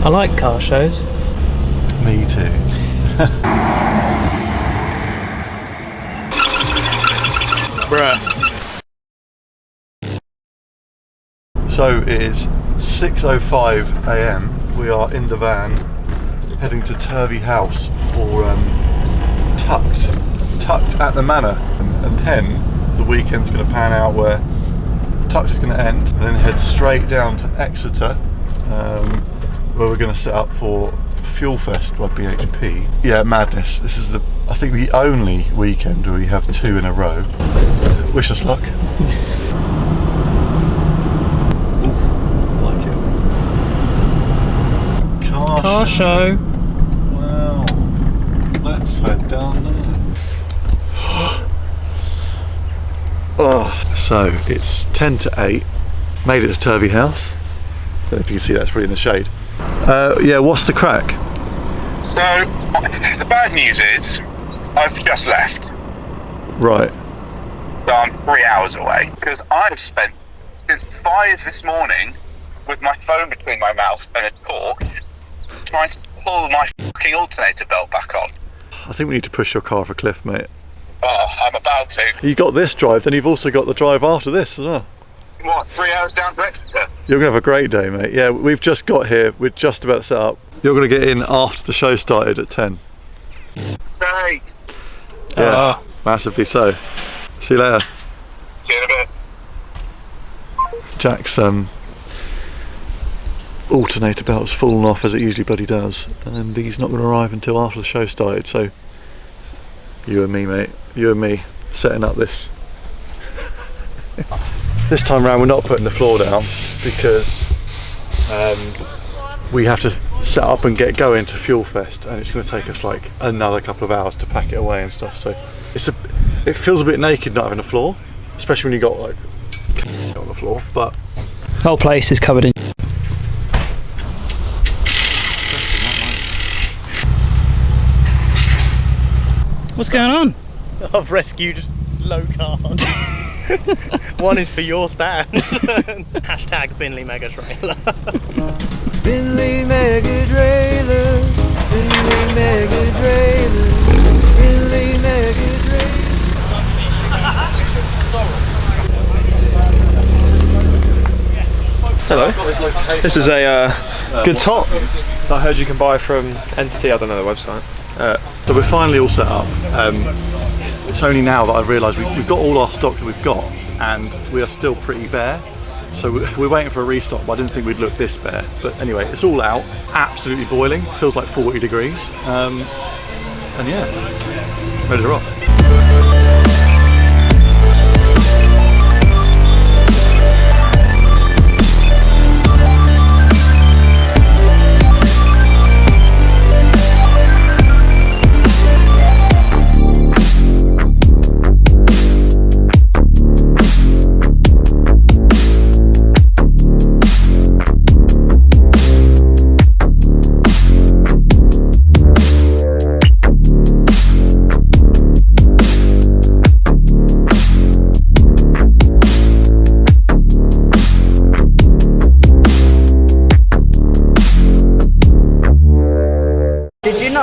I like car shows. Me too. Bruh. So it is 6:05 AM. We are in the van heading to Turvey House for Tucked at the Manor, and then the weekend's going to pan out where Tucked is going to end and then head straight down to Exeter, where we're going to set up for Fuel Fest by BHP. Yeah, madness. This is I think the only weekend where we have 2 in a row. Wish us luck. Car show. Wow. Let's head down there. Oh, so it's 10 to 8. Made it to Turvey House. I don't know if you can see that, it's probably in the shade. Yeah, what's the crack? So, the bad news is, I've just left. Right. So I'm 3 hours away. Because I've spent since 5 this morning with my phone between my mouth and a torch trying to pull my fucking alternator belt back on. I think we need to push your car off a cliff, mate. Oh, I'm about to. You got this drive, then you've also got the drive after this as well. What, 3 hours down to Exeter? You're going to have a great day, mate. Yeah, we've just got here. We're just about to set up. You're going to get in after the show started at 10. Say. Yeah, massively so. See you later. See you in a bit. Jack's alternator belt's fallen off, as it usually bloody does, and he's not going to arrive until after the show started, so you and me, mate. You and me setting up this. This time round we're not putting the floor down because we have to set up and get going to Fuel Fest, and it's going to take us like another couple of hours to pack it away and stuff, so it feels a bit naked not having a floor, especially when you got like on the floor, but The whole place is covered in. What's going on? I've rescued low card. One is for your stand. Hashtag Binley Mega Trailer. Binley Mega Trailer, Binley Mega Trailer, Binley Mega Trailer. Hello. This is a good top that I heard you can buy from NC. I don't know the website. so we're finally all set up. It's only now that I've realised we've got all our stock that we've got, and we are still pretty bare. So we're waiting for a restock, but I didn't think we'd look this bare. But anyway, it's all out, absolutely boiling, feels like 40 degrees. And yeah, ready to rock.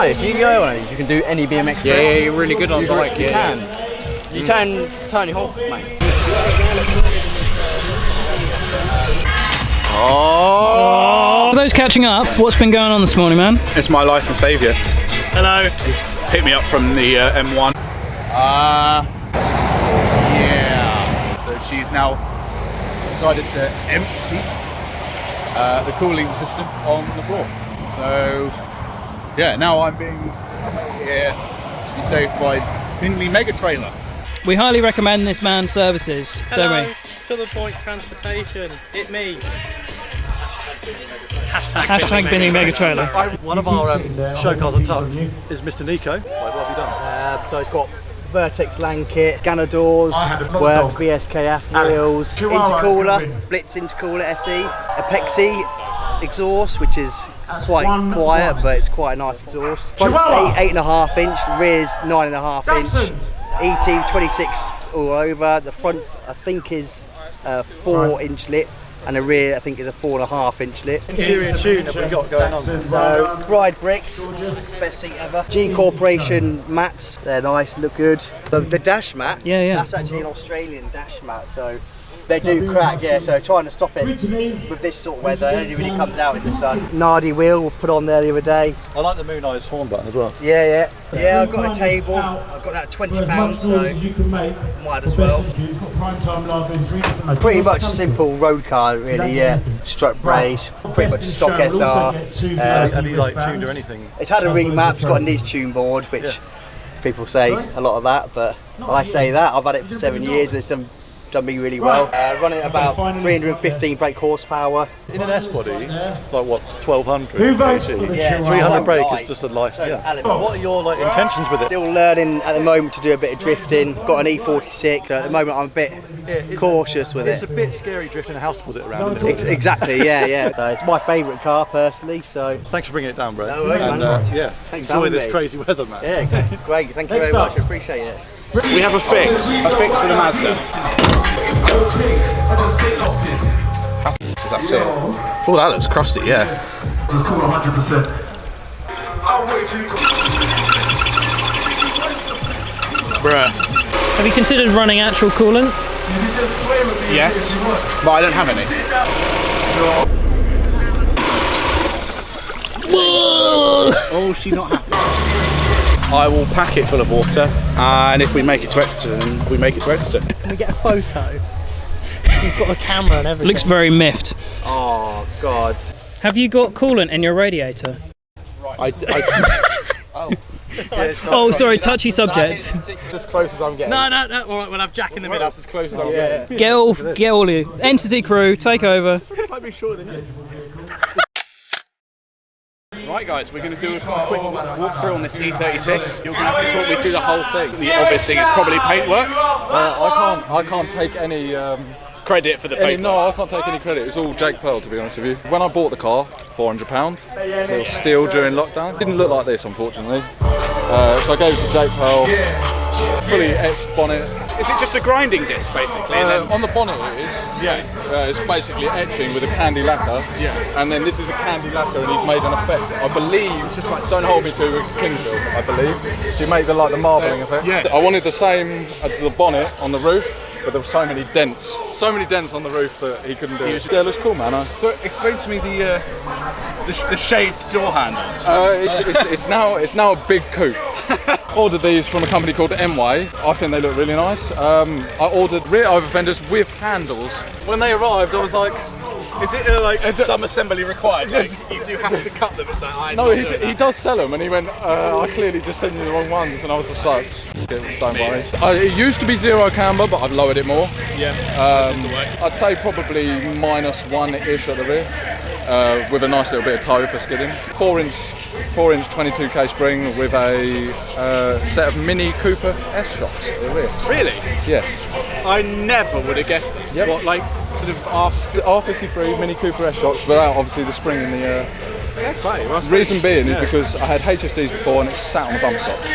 If you go on it, you can do any BMX. Yeah, you're really good on bike. You can. You turn Tony Hawk, mate. For those catching up, what's been going on this morning, man? It's my life and saviour. Hello. He's picked me up from the M1. Yeah. So she's now decided to empty the cooling system on the floor. So yeah, now I'm being here to be saved by Binley Mega Trailer. We highly recommend this man's services, don't we? To the point transportation. It me. Hashtag Binley Mega Trailer. One of our show cars on Tucked is Mr. Nico. What have you done? So it's got Vertex LAN kit, Ganna doors, work VSKF wheels, intercooler, Blitz intercooler SE, Apexi exhaust, which is quite quiet, but it's quite a nice exhaust. Front 8.5 inch, rear's 9.5 inch. ET 26 all over. The front I think is 4 inch lip, and the rear I think is a 4.5-inch lip. Interior tune have we got going on? So Bride bricks, best seat ever. G Corporation mats, they're nice, look good. So the dash mat, Yeah. that's actually an Australian dash mat, so they do crack, yeah, so trying to stop it with this sort of weather, it only really comes out in the sun. Nardy wheel put on there the other day. I like the Moon Eyes horn button as well. Yeah, I've got a table, I've got that £20, so might as well. Pretty much a simple road car really, yeah. Strut brace, pretty much stock SR. Have you like tuned or anything? It's had a remap, it's got a niche tune board, which people say a lot of that, but I say that, I've had it for 7 years and it's done me really well. Running at about 315 brake horsepower. In an S body, like what, 1200 kg? Yeah, 300 brake light. is just a light. So Yeah. elegant. What are your like intentions with it? Still learning at the moment to do a bit of drifting. Got an E46. At the moment, I'm a bit cautious with It's it. a bit scary drifting a house deposit around. Isn't it? Exactly, yeah. So it's my favourite car personally. So Thanks for bringing it down, bro. No worries, and man. yeah, Thanks for enjoy having this me. crazy weather, man. yeah, great. Thank you very much. I appreciate it. We have a fix for the Mazda. How does that feel? Oh, that looks crusty, yeah. Just cool 100%. Bruh. Have you considered running actual coolant? Yes, but I don't have any. Oh, she's not happy. I will pack it full of water, and if we make it to Exeter, then we make it to Exeter. Can we get a photo? You've got a camera and everything. Looks very miffed. Oh God. Have you got coolant in your radiator? Oh, sorry, touchy subject. As close as I'm getting. No, all right, we'll have Jack in the middle. That's as close as I'm getting. Get all you. Entity crew, take over. It's like me shorter than you. Right guys, we're going to do a quick walk through on this E36. You're going to have to talk me through the whole thing. The obvious thing is probably paintwork. I can't take any Credit for the paintwork. no, I can't take any credit. It's all Jake Pearl, to be honest with you. When I bought the car, £400. It was steel during lockdown. It didn't look like this, unfortunately. So I gave it to Jake Pearl. Fully etched bonnet. Is it just a grinding disc basically? And then On the bonnet it is. yeah. It's basically etching with a candy lacquer. Yeah. And then this is a candy lacquer, and he's made an effect. I believe, just like don't hold me to Kingsville. I believe he made the marbling effect. Yeah. I wanted the same as the bonnet on the roof, but there were so many dents on the roof that he couldn't do it. Yeah, it looks cool, man. So explain to me the shaped door handles. It's now a big coupe. Ordered these from a company called M-Way. I think they look really nice. I ordered rear over fenders with handles. When they arrived, I was like, Is it like some assembly required? Like you do have to cut them. It's like no, he does sell them, and he went, I clearly just sent you the wrong ones, and I was just like, don't worry. It used to be zero camber, but I've lowered it more. Yeah. I'd say probably -1-ish at the rear, with a nice little bit of toe for skidding. 4-inch 22k spring with a set of Mini Cooper S shocks at the rear. Really? Yes. I never would have guessed that. Yep. What, like sort of R53 Mini Cooper S shocks without obviously the spring in the. Well, Reason being is because I had HSDs before and it sat on the bump stops.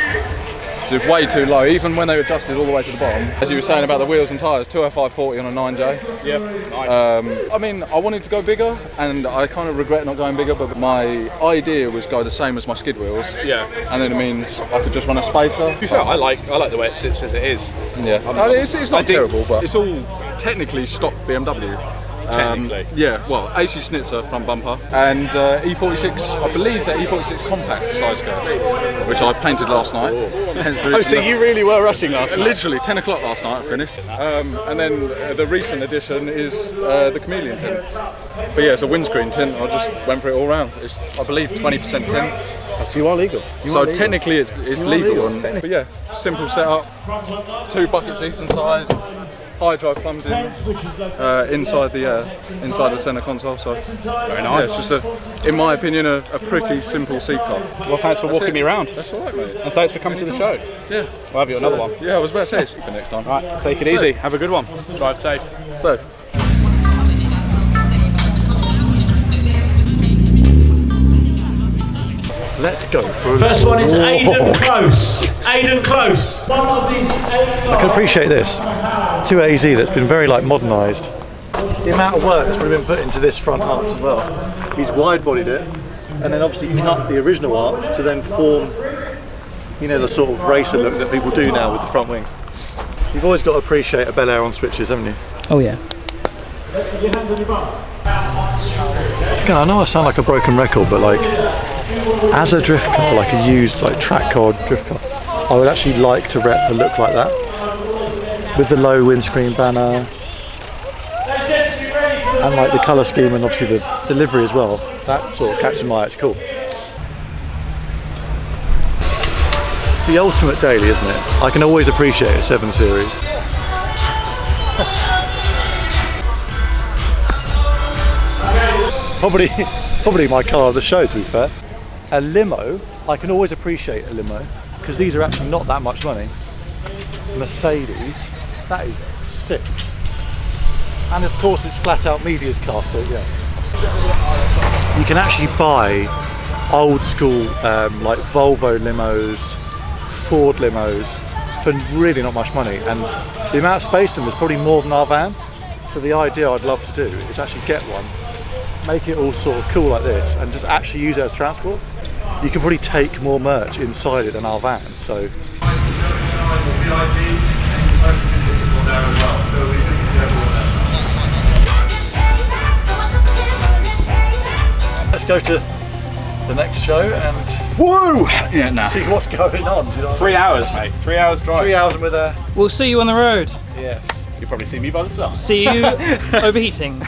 It was way too low, even when they were adjusted all the way to the bottom. As you were saying about the wheels and tyres, 205/40 on a 9J. Yeah, nice. I mean, I wanted to go bigger, and I kind of regret not going bigger, but my idea was go the same as my skid wheels. Yeah. And then it means I could just run a spacer. To be fair, I like the way it sits as it is. Yeah. It's not terrible, but it's all technically stock BMW. Technically. Yeah, well, AC Schnitzer front bumper and E46, I believe they're E46 compact size skirts, which I painted last night. Hence the Oh, so reason you really were rushing last night? literally 10 o'clock last night I finished. And then the recent addition is the chameleon tint. But yeah, it's a windscreen tint. I just went for it all round. It's, I believe, 20% tint. So you are legal. So technically it's legal. But yeah, simple setup, 2 bucket seats inside. High drive plumbed in inside the centre console. So Very yeah, nice. it's just in my opinion, a pretty simple seat car. Well, thanks for walking me around. That's all right, mate. And thanks for coming to the show. Yeah, We'll have you another one. Yeah, I was about to say it's for next time. Right, take it easy. Have a good one. Drive safe. So. Let's go for First one is Aidan Close. Aidan Close. I can appreciate this. 2AZ that's been very like modernised. the amount of work that's probably been put into this front arch as well. He's wide-bodied it, and then obviously cut the original arch to then form, you know, the sort of racer look that people do now with the front wings. You've always got to appreciate a Bel Air on switches, haven't you? Oh yeah. Again, I know I sound like a broken record, but like, as a drift car, like a used like track car drift car, I would actually like to rep a look like that, with the low windscreen banner, and like the colour scheme and obviously the delivery as well. That sort of catches my eye, it's cool. The ultimate daily, isn't it? I can always appreciate a 7 Series. Probably my car of the show, to be fair. A limo, I can always appreciate a limo, because these are actually not that much money. Mercedes, that is sick. And of course it's flat out media's car, so yeah. You can actually buy old school like Volvo limos, Ford limos for really not much money, and the amount of space in them is probably more than our van. So the idea I'd love to do is actually get one, make it all sort of cool like this, and just actually use it as transport. You can probably take more merch inside it than our van, so. Let's go to the next show and Woo! Yeah, nah. see what's going on. Do you know what 3 hours, mate. 3 hours drive. 3 hours with a. We'll see you on the road. Yes. You'll probably see me by the sun. See you overheating.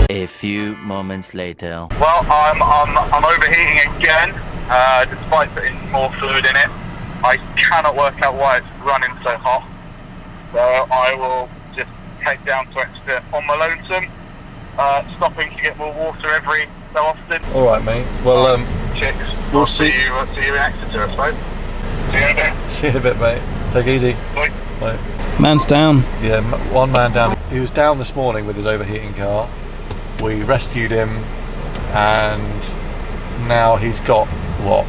A few moments later. Well, I'm overheating again, despite putting more fluid in it. I cannot work out why it's running so hot. So I will just head down to Exeter on my lonesome, stopping to get more water every so often. All right, mate. Well, Chicks, we'll I'll see you in Exeter, I suppose. See you in a bit. See you in a bit, mate. Take it easy. Bye. Bye. Man's down. Yeah, one man down. He was down this morning with his overheating car. We rescued him, and now he's got, what,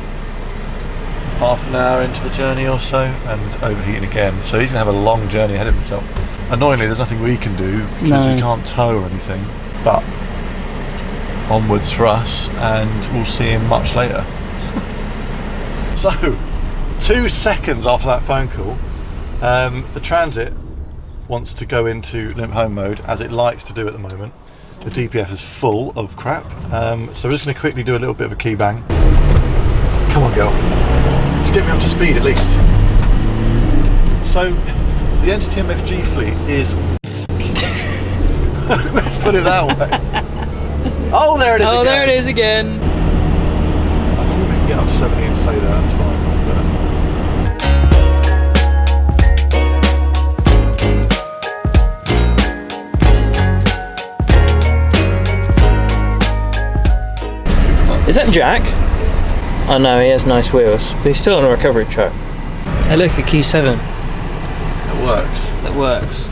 half an hour into the journey or so, and overheating again. So he's going to have a long journey ahead of himself. Annoyingly, there's nothing we can do because we can't tow or anything, but onwards for us, and we'll see him much later. So, 2 seconds after that phone call, the Transit wants to go into limp home mode, as it likes to do at the moment. The DPF is full of crap, so we're just going to quickly do a little bit of a key bang. Come on, girl. Just get me up to speed at least. So, the Entity MXG fleet is... Let's put it that way. Oh, there it is again. Oh, there it is again. As long as we can get up to 70 and say that, that's fine. Is that Jack? Oh no, he has nice wheels, but he's still on a recovery truck. Hey look, a Q7. It works. That works.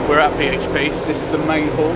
We're at PHP. This is the main hall.